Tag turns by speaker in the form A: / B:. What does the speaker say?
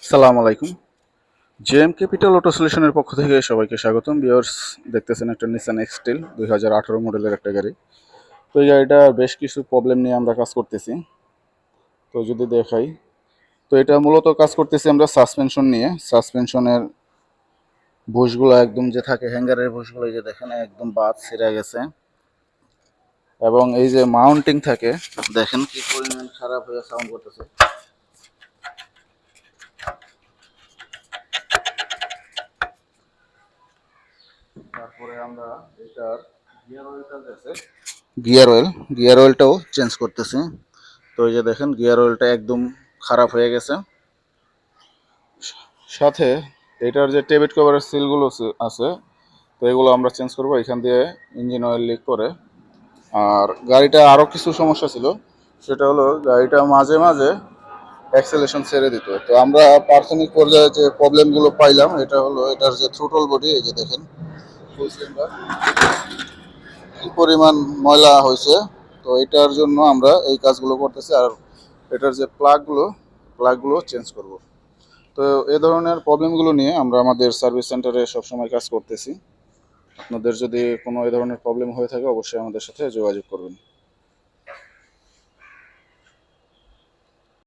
A: সালাম আলাইকুম। JM capital auto সলিউশনের পক্ষ থেকে সবাইকে স্বাগতম। ভিউয়ার্স, দেখতেছেন একটা নিসান এক্সটেল 2018 মডেলের একটা গাড়ি। তো এই গাড়িটা বেশ কিছু প্রবলেম নিয়ে আমরা কাজ করতেছি। তো যদি দেখাই, তো এটা মূলত কাজ করতেছি আমরা সাসপেনশন নিয়ে। সাসপেনশনের বুশগুলো একদম যে থাকে, হ্যাঙ্গারের বুশগুলো এই যে দেখেন একদম বাদ ছিঁড়ে গেছে, এবং এই যে মাউন্টিং থাকে দেখেন কি পরিমাণ খারাপ হয়ে সাউন্ড করতেছে। তারপরে আমরা এটার গিয়ার অয়েলটা আছে, গিয়ার অয়েলটাও চেঞ্জ করতেছি। তো এই যে দেখেন গিয়ার অয়েলটা একদম খারাপ হয়ে গেছে। সাথে এটার যে টেবিট কভারের সিলগুলো আছে, তো এগুলো আমরা চেঞ্জ করবো। এখান দিয়ে ইঞ্জিন অয়েল লিক করে। আর গাড়িটা আরও কিছু সমস্যা ছিল, সেটা হলো গাড়িটা মাঝে মাঝে অ্যাক্সেলেশন ছেড়ে দিত। তো আমরা প্রাথমিক পর্যায়ে যে প্রবলেমগুলো পাইলাম, এটা হলো এটার যে থ্রোটল বডি, এই যে দেখেন ফুল সিলিন্ডার কি পরিমাণ ময়লা হয়েছে। তো এটার জন্য আমরা এই কাজগুলো করতেছি। আর এটার যে প্লাগগুলো চেঞ্জ করব। তো এ ধরনের প্রবলেমগুলো নিয়ে আমরা আমাদের সার্ভিস সেন্টারে সবসময় কাজ করতেছি। আপনাদের যদি কোনো এ ধরনের প্রবলেম হয়ে থাকে, অবশ্যই আমাদের সাথে যোগাযোগ করবেন।